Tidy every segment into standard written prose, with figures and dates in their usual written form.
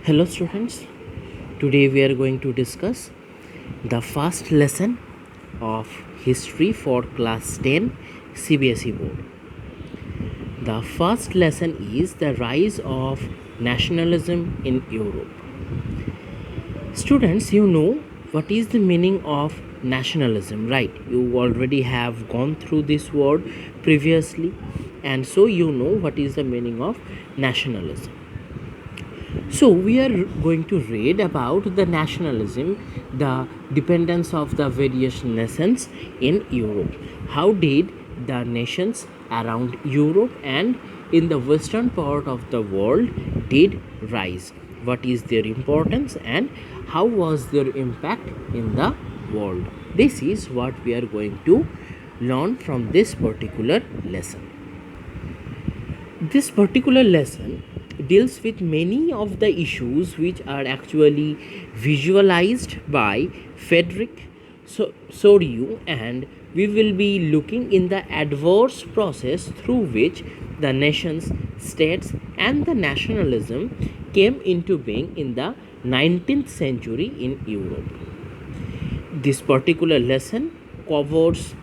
Hello students, today we are going to discuss the first lesson of history for class 10 CBSE board. The first lesson is the rise of nationalism in Europe. Students, you know what is the meaning of nationalism, right? You already have gone through this word previously, and so you know what is the meaning of nationalism. So, we are going to read about the nationalism, the dependence of the various nations in Europe. How did the nations around Europe and in the western part of the world did rise? What is their importance and how was their impact in the world? This is what we are going to learn from this particular lesson. This particular lesson deals with many of the issues which are actually visualized by Frederick Soriu, and we will be looking in the adverse process through which the nations, states and the nationalism came into being in the 19th century in Europe. This particular lesson covers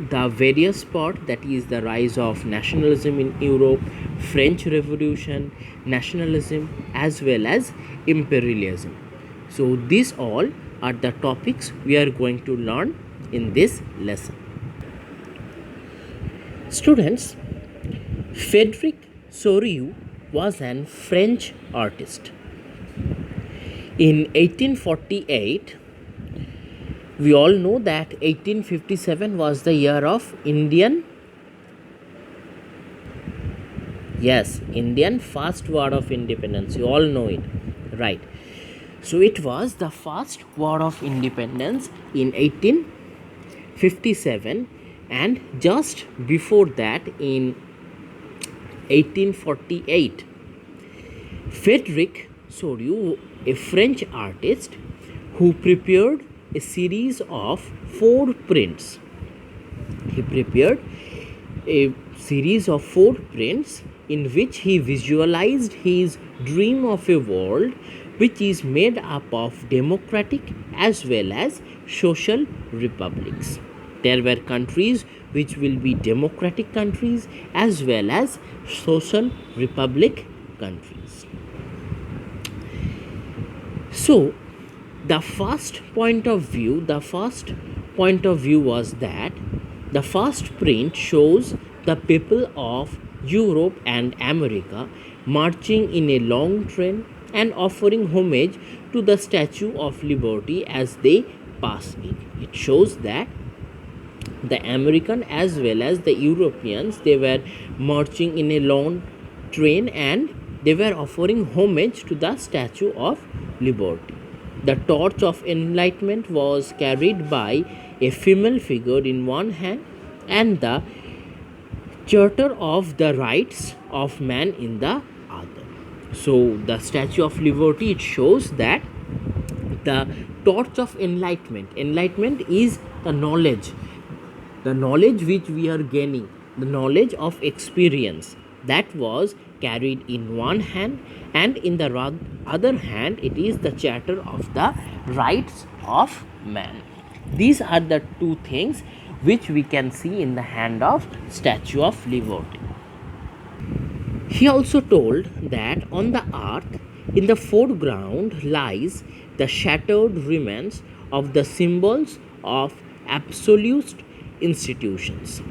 the various part, that is the rise of nationalism in Europe, French Revolution, nationalism as well as imperialism. So these all are the topics we are going to learn in this lesson. Students, Frederick Soriu was an French artist. In 1848, we all know that 1857 was the year of Indian first war of independence. You all know it, right? So it was the first war of independence in 1857, and just before that in 1848, Frederick Soriu, a French artist who prepared a series of 4 prints. He prepared a series of 4 prints in which he visualized his dream of a world which is made up of democratic as well as social republics. There were countries which will be democratic countries as well as social republic countries. So, the first point of view was that the first print shows the people of Europe and America marching in a long train and offering homage to the Statue of Liberty as they pass it. It shows that the American as well as the Europeans, they were marching in a long train and they were offering homage to the Statue of Liberty. The torch of enlightenment was carried by a female figure in one hand and the Charter of the Rights of Man in the other. So the Statue of Liberty, it shows that the torch of enlightenment is the knowledge which we are gaining, the knowledge of experience, that was carried in one hand, and in the other hand it is the Charter of the Rights of Man. These are the two things which we can see in the hand of Statue of Liberty. He also told that on the earth in the foreground lies the shattered remains of the symbols of absolute institutions.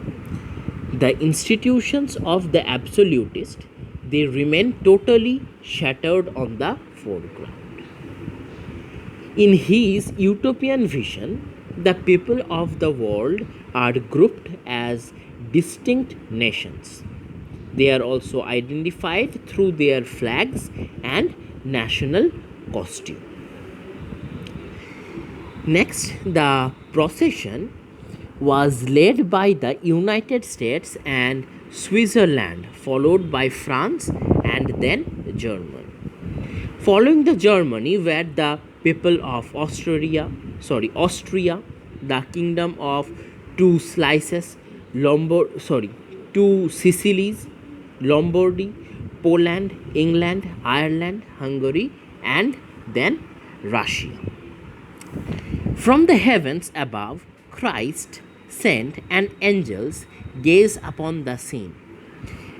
The institutions of the absolutist, they remain totally shattered on the foreground. In his utopian vision, the people of the world are grouped as distinct nations. They are also identified through their flags and national costume. Next, the procession was led by the United States and Switzerland, followed by France and then Germany. Following the Germany were the people of Austria, the kingdom of two Sicilies, Lombardy, Poland, England, Ireland, Hungary, and then Russia. From the heavens above, Christ, saint, and angels gaze upon the scene.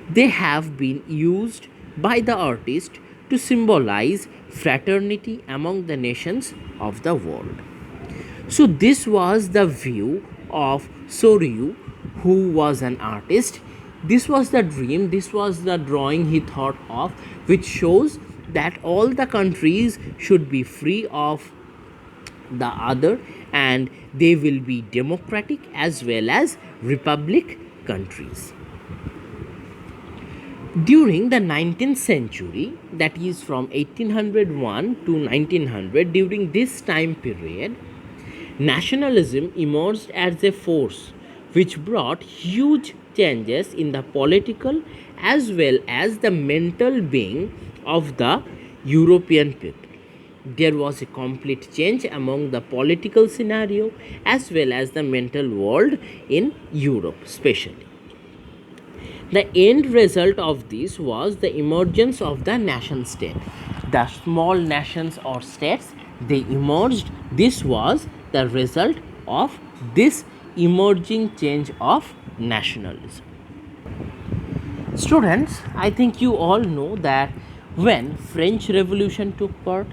They have been used by the artist to symbolize fraternity among the nations of the world. So, this was the view of Soryu, who was an artist. This was the dream, this was the drawing he thought of, which shows that all the countries should be free of the other and they will be democratic as well as republic countries. During the 19th century, that is from 1801 to 1900, during this time period, nationalism emerged as a force which brought huge changes in the political as well as the mental being of the European people. There was a complete change among the political scenario as well as the mental world in Europe, especially. The end result of this was the emergence of the nation state. The small nations or states, they emerged. This was the result of this emerging change of nationalism. Students, I think you all know that when French Revolution took part,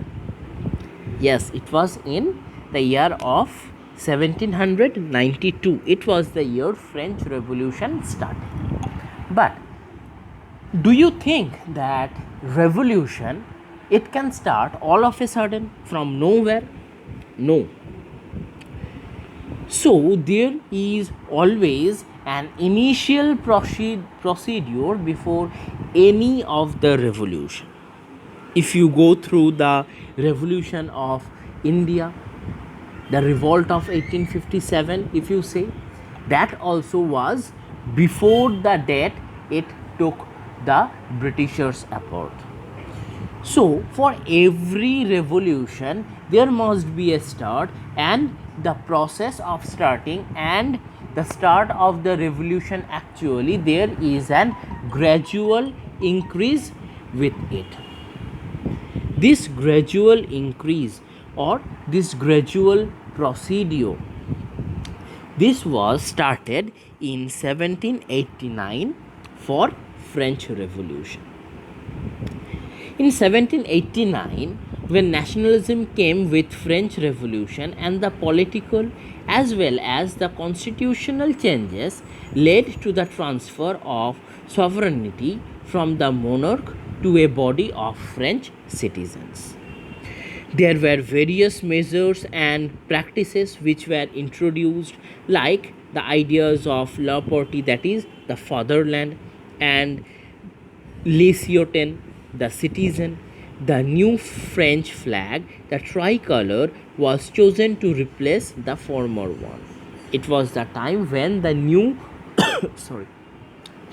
yes, it was in the year of 1792. It was the year French Revolution started. But do you think that revolution, it can start all of a sudden from nowhere? No. So there is always an initial procedure before any of the revolution. If you go through the revolution of India, the revolt of 1857, if you say, that also was before the date it took the Britishers apart. So for every revolution there must be a start, and the process of starting and the start of the revolution, actually there is an gradual increase with it. This gradual increase or this gradual procedure, this was started in 1789 for French Revolution. In 1789, when nationalism came with French Revolution, and the political as well as the constitutional changes led to the transfer of sovereignty from the monarch to a body of French citizens. There were various measures and practices which were introduced, like the ideas of la patrie, that is the fatherland, and les citoyens, the citizen. The new French flag, the tricolor, was chosen to replace the former one. It was the time when the new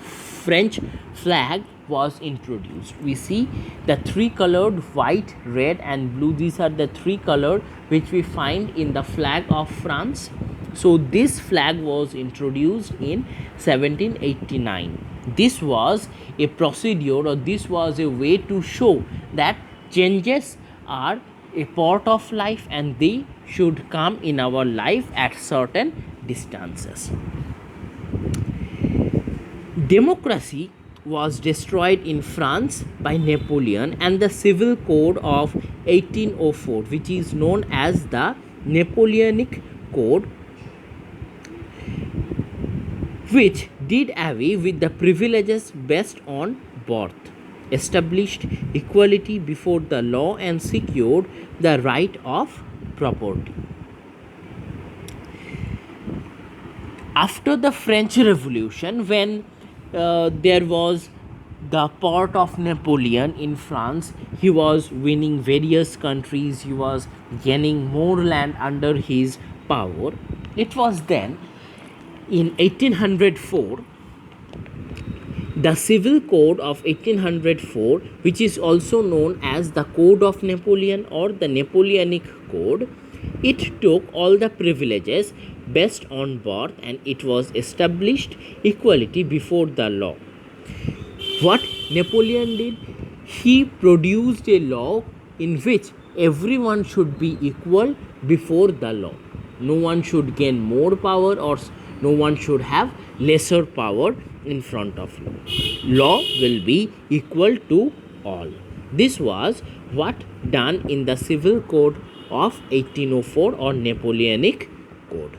French flag was introduced. We see the three colored white, red, and blue. These are the three colors which we find in the flag of France. So this flag was introduced in 1789. This was a procedure, or this was a way to show that changes are a part of life and they should come in our life at certain distances. Democracy was destroyed in France by Napoleon, and the Civil Code of 1804, which is known as the Napoleonic Code, which did away with the privileges based on birth, established equality before the law, and secured the right of property. After the French Revolution, when there was the part of Napoleon in France, he was winning various countries, he was gaining more land under his power. It was then in 1804, the Civil Code of 1804, which is also known as the Code of Napoleon or the Napoleonic Code, it took all the privileges based on birth, and it was established equality before the law. What Napoleon did, he produced a law in which everyone should be equal before the law. No one should gain more power, or no one should have lesser power in front of you. Law will be equal to all. This was what done in the Civil Code of 1804 or Napoleonic Code.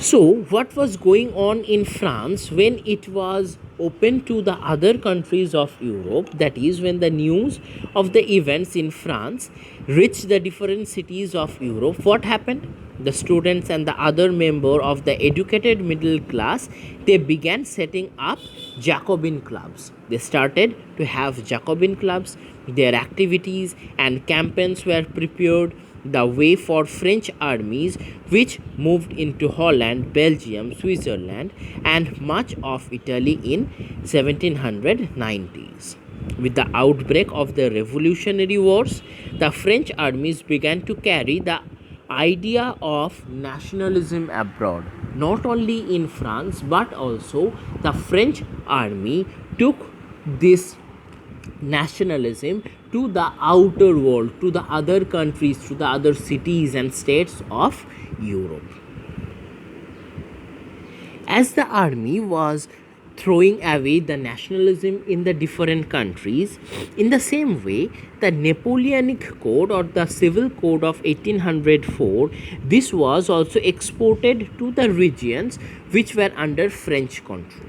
So, what was going on in France when it was open to the other countries of Europe? That is, when the news of the events in France reached the different cities of Europe, what happened? The students and the other member of the educated middle class, they began setting up Jacobin clubs. They started to have Jacobin clubs. Their activities and campaigns were prepared the way for French armies, which moved into Holland, Belgium, Switzerland, and much of Italy in 1790s. With the outbreak of the Revolutionary Wars, the French armies began to carry the idea of nationalism abroad. Not only in France, but also the French army took this nationalism to the outer world, to the other countries, to the other cities and states of Europe. As the army was throwing away the nationalism in the different countries, in the same way, the Napoleonic Code or the Civil Code of 1804, this was also exported to the regions which were under French control.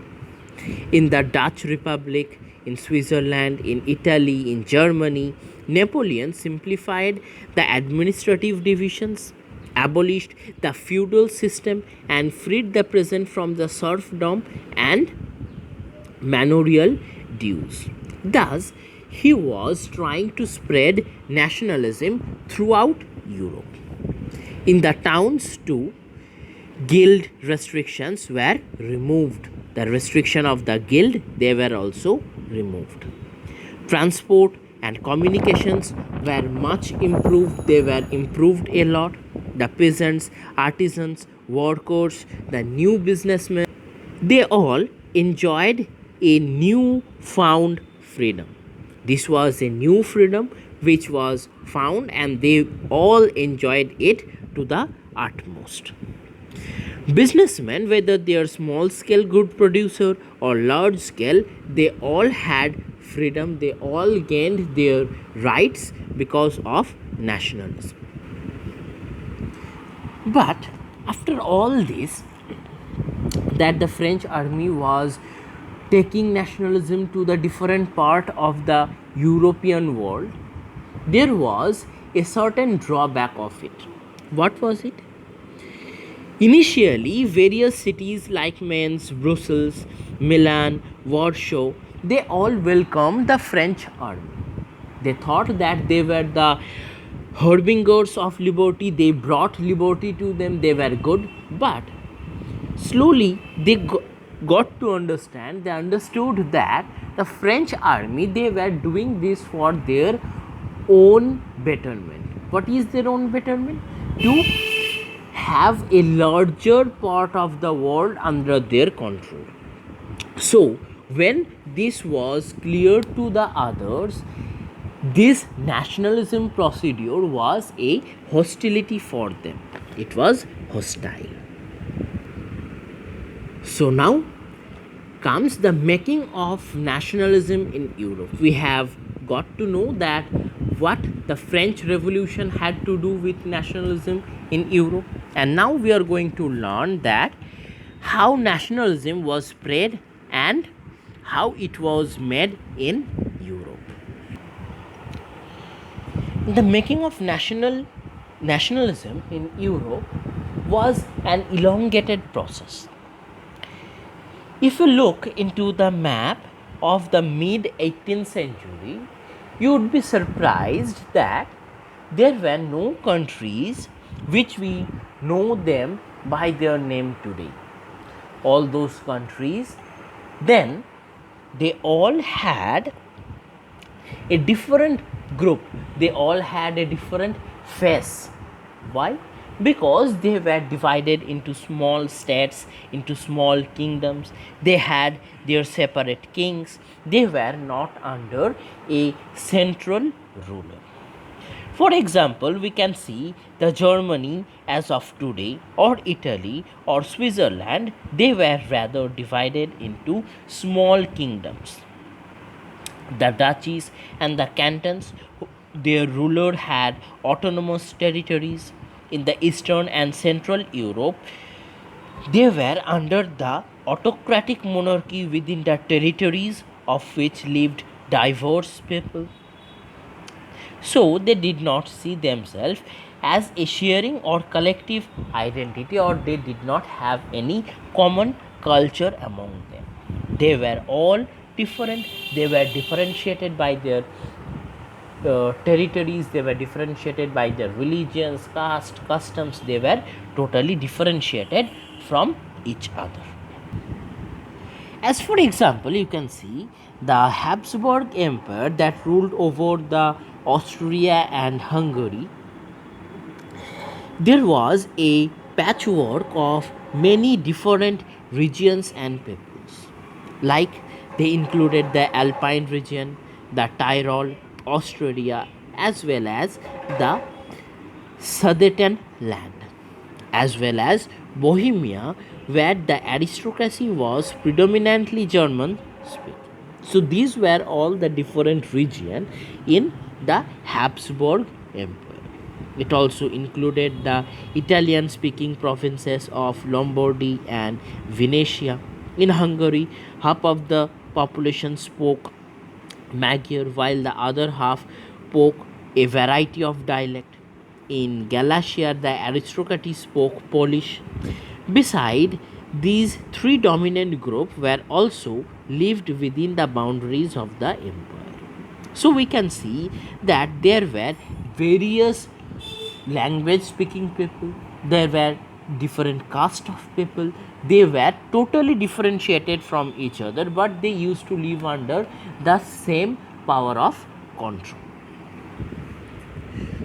In the Dutch Republic, in Switzerland, in Italy, in Germany, Napoleon simplified the administrative divisions, abolished the feudal system, and freed the peasant from the serfdom and manorial dues. Thus, he was trying to spread nationalism throughout Europe. In the towns, too, guild restrictions were removed. The restriction of the guild, they were also removed. Transport and communications were much improved. They were improved a lot. The peasants, artisans, workers, the new businessmen, they all enjoyed a new found freedom. This was a new freedom which was found, and they all enjoyed it to the utmost. Businessmen, whether they are small scale good producer or large scale, they all had freedom. They all gained their rights because of nationalism. But after all this, that the French army was taking nationalism to the different part of the European world, there was a certain drawback of it. What was it? Initially, various cities like Mainz, Brussels, Milan, Warsaw, they all welcomed the French army. They thought that they were the harbingers of liberty, they brought liberty to them, they were good. But slowly they got to understand, they understood that the French army, they were doing this for their own betterment. What is their own betterment? To have a larger part of the world under their control. So, when this was clear to the others, this nationalism procedure was a hostility for them. It was hostile. So, now comes the making of nationalism in Europe. We have got to know that what the French Revolution had to do with nationalism in Europe, and now we are going to learn that how nationalism was spread and how it was made in Europe. The making of nationalism in Europe was an elongated process. If you look into the map of the mid 18th century, you would be surprised that there were no countries which we know them by their name today. All those countries, then they all had a different group, they all had a different face. Why? because they were divided into small states, into small kingdoms. They had their separate kings. They were not under a central ruler. For example, we can see the Germany as of today, or Italy, or Switzerland. They were rather divided into small kingdoms. The duchies and the cantons, their ruler had autonomous territories. In the Eastern and Central Europe, they were under the autocratic monarchy within the territories of which lived diverse people. So they did not see themselves as a sharing or collective identity, or they did not have any common culture among them. They were all different, they were differentiated by their territories, they were differentiated by their religions, caste, customs, they were totally differentiated from each other. As for example, you can see the Habsburg Empire that ruled over the Austria and Hungary. There was a patchwork of many different regions and peoples. Like they included the Alpine region, the Tyrol, Austria, as well as the Sudeten land, as well as Bohemia, where the aristocracy was predominantly German speaking. So these were all the different regions in the Habsburg Empire. It also included the Italian speaking provinces of Lombardy and Venetia. In Hungary, half of the population spoke Magyar, while the other half spoke a variety of dialect. In Galatia, the aristocracy spoke Polish. Beside, these three dominant groups were also lived within the boundaries of the empire. So we can see that there were various language speaking people, there were different caste of people, they were totally differentiated from each other, but they used to live under the same power of control.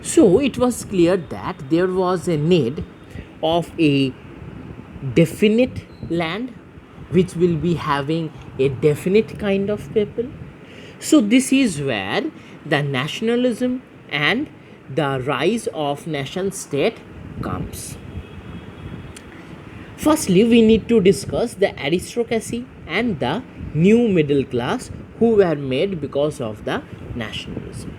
So it was clear that there was a need of a definite land which will be having a definite kind of people. So this is where the nationalism and the rise of nation state comes. Firstly, we need to discuss the aristocracy and the new middle class who were made because of the nationalism.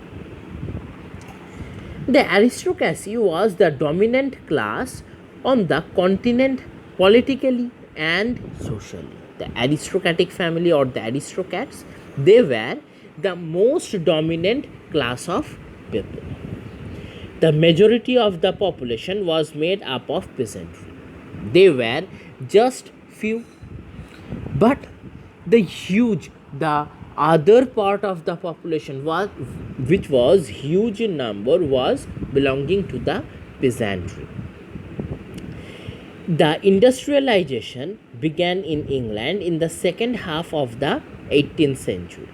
The aristocracy was the dominant class on the continent politically and socially. The aristocratic family or the aristocrats, they were the most dominant class of people. The majority of the population was made up of peasantry. They were just few, but the other part of the population was, which was huge in number, was belonging to the peasantry. The industrialization began in England in the second half of the 18th century.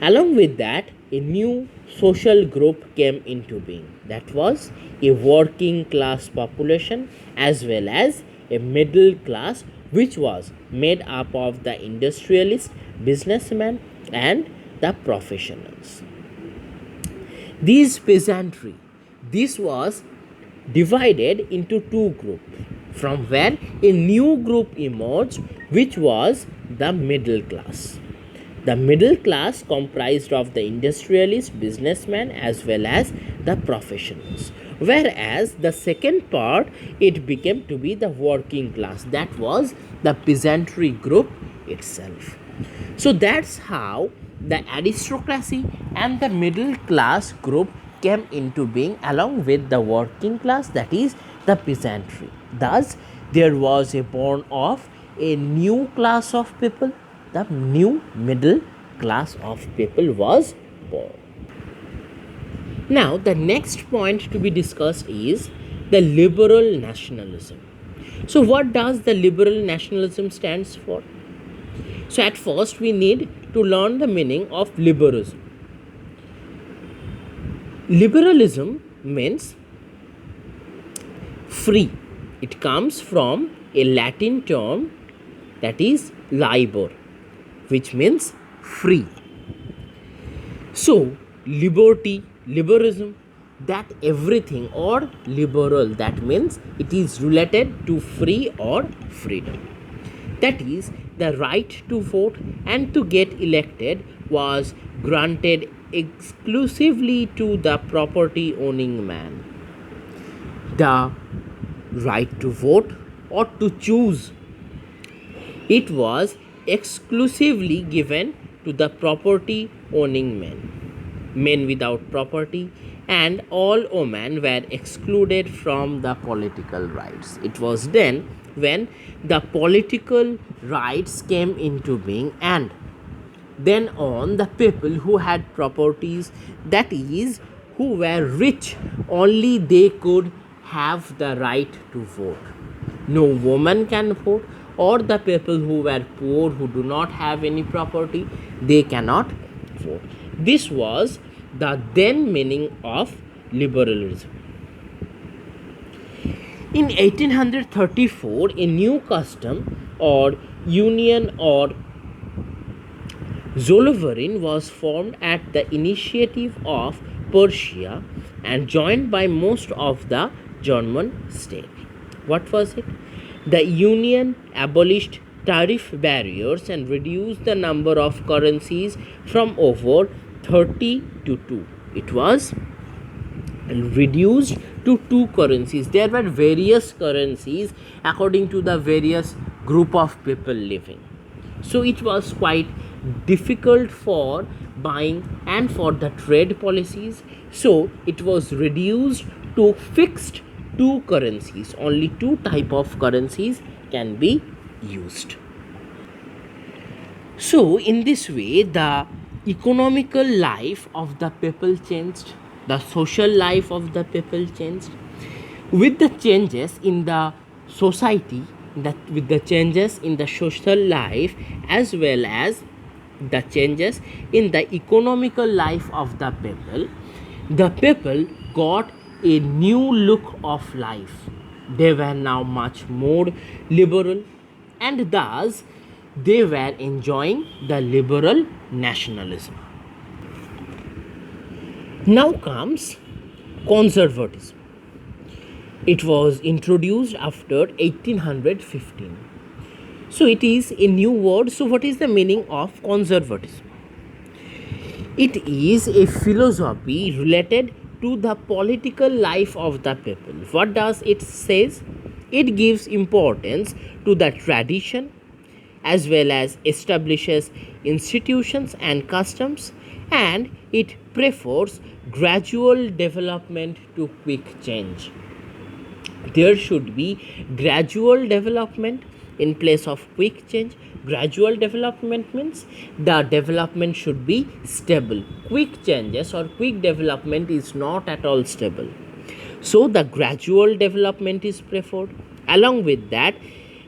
Along with that, a new social group came into being, that was a working class population as well as a middle class, which was made up of the industrialists, businessmen, and the professionals. These peasantry, this was divided into two groups, from where a new group emerged, which was the middle class. The middle class comprised of the industrialists, businessmen, as well as the professionals. Whereas the second part, it became to be the working class, that was the peasantry group itself. So that's how the aristocracy and the middle class group came into being along with the working class, that is the peasantry. Thus, there was a born of a new class of people, the new middle class of people was born. Now, the next point to be discussed is the liberal nationalism. So, what does the liberal nationalism stands for? So, at first, we need to learn the meaning of liberalism. Liberalism means free. It comes from a Latin term that is libor, which means free. So, liberty, liberalism, that everything, or liberal, that means it is related to free or freedom. That is, the right to vote and to get elected was granted exclusively to the property owning man. The right to vote or to choose, it was exclusively given to the property owning men. Men without property and all women were excluded from the political rights. It was then when the political rights came into being, and then on the people who had properties, that is, who were rich, only they could have the right to vote. No woman can vote, or the people who were poor, who do not have any property, they cannot vote. This was the then meaning of liberalism. In 1834, a new custom or union or Zollverein was formed at the initiative of Prussia and joined by most of the German states. What was it? The union abolished tariff barriers and reduced the number of currencies from over 30 to 2. It was reduced to 2 currencies. There were various currencies according to the various group of people living. So it was quite difficult for buying and for the trade policies. So it was reduced to fixed 2 currencies. Only 2 type of currencies can be used. So in this way, the economical life of the people changed, the social life of the people changed. With the changes in the society, with the changes in the social life, as well as the changes in the economical life of the people got a new look of life. They were now much more liberal, and thus they were enjoying the liberal nationalism. Now comes conservatism. It was introduced after 1815. So it is a new word. So what is the meaning of conservatism? It is a philosophy related to the political life of the people. What does it says? It gives importance to the tradition as well as establishes institutions and customs, and it prefers gradual development to quick change. There should be gradual development in place of quick change. Gradual development means the development should be stable. Quick changes or quick development is not at all stable. So the gradual development is preferred. Along with that,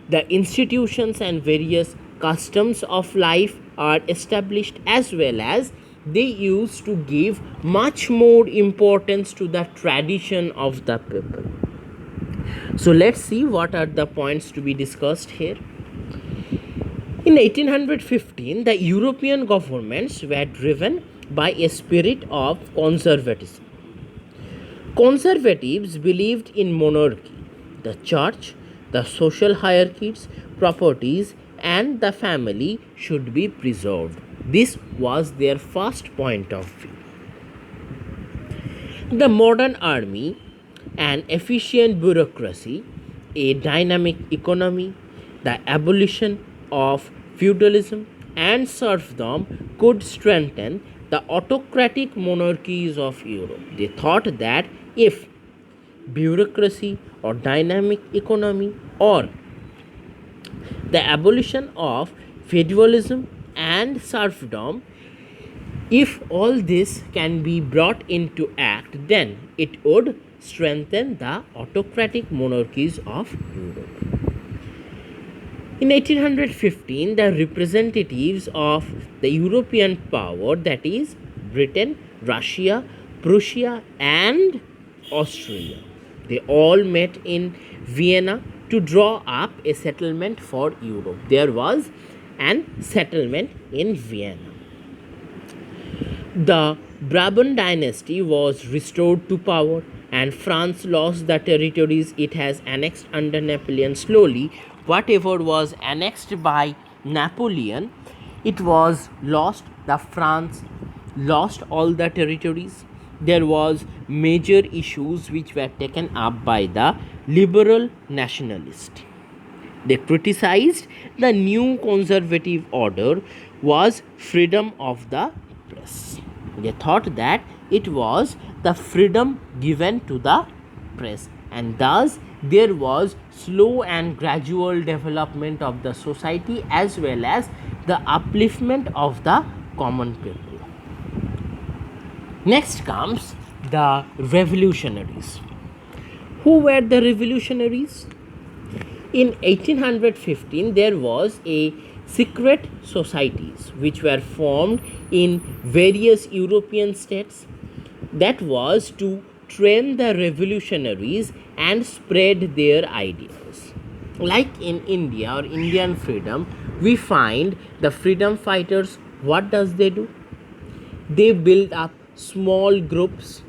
the institutions and various customs of life are established, as well as they used to give much more importance to the tradition of the people. So let's see what are the points to be discussed here. In 1815, the European governments were driven by a spirit of conservatism. Conservatives believed in monarchy, the church, the social hierarchies, properties, and the family should be preserved. This was their first point of view. The modern army, an efficient bureaucracy, a dynamic economy, the abolition of feudalism and serfdom could strengthen the autocratic monarchies of Europe. They thought that if bureaucracy or dynamic economy or the abolition of feudalism and serfdom, if all this can be brought into act, then it would strengthen the autocratic monarchies of Europe. In 1815, the representatives of the European power, that is Britain, Russia, Prussia, and Austria, They all met in Vienna to draw up a settlement for Europe. There was an settlement in Vienna. The Brabant dynasty was restored to power, and France lost the territories it has annexed under Napoleon. Slowly, whatever was annexed by Napoleon, it was lost. The France lost all the territories. There was major issues which were taken up by the liberal nationalists. They criticized the new conservative order was freedom of the press. They thought that it was the freedom given to the press, and thus there was slow and gradual development of the society as well as the upliftment of the common people. Next comes the revolutionaries. Who were the revolutionaries? In 1815, there was a secret societies which were formed in various European states, that was to train the revolutionaries and spread their ideas. Like in India or Indian freedom, we find the freedom fighters. What does they do? They build up small groups.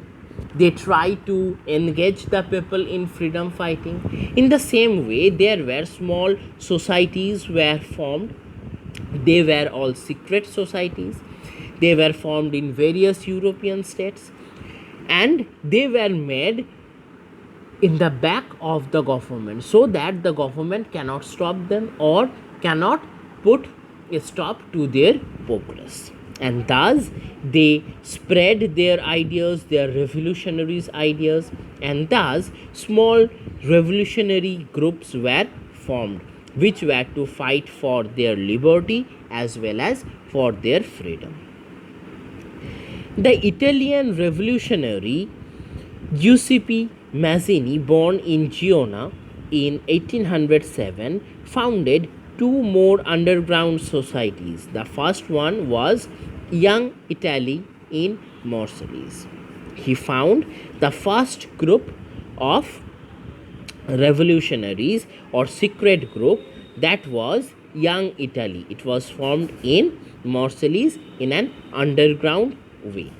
They try to engage the people in freedom fighting. In the same way, there were small societies were formed. They were all secret societies. They were formed in various European states, and they were made in the back of the government so that the government cannot stop them or cannot put a stop to their progress. And thus they spread their ideas, their revolutionaries' ideas, and thus small revolutionary groups were formed which were to fight for their liberty as well as for their freedom. The Italian revolutionary Giuseppe Mazzini, born in Genoa in 1807, founded two more underground societies. The first one was Young Italy in Marseilles. He found the first group of revolutionaries or secret group, that was Young Italy. It was formed in Marseilles in an underground way.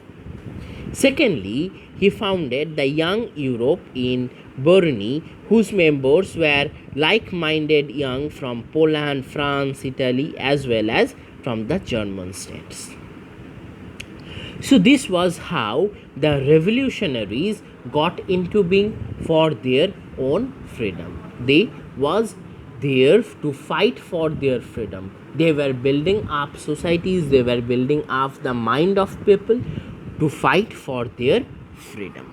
Secondly, he founded the Young Europe in Berni, whose members were like-minded young from Poland, France, Italy, as well as from the German states. So this was how the revolutionaries got into being for their own freedom. They was there to fight for their freedom. They were building up societies, they were building up the mind of people to fight for their freedom.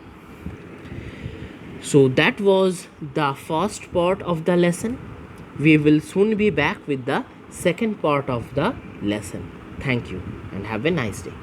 So that was the first part of the lesson. We will soon be back with the second part of the lesson. Thank you and have a nice day.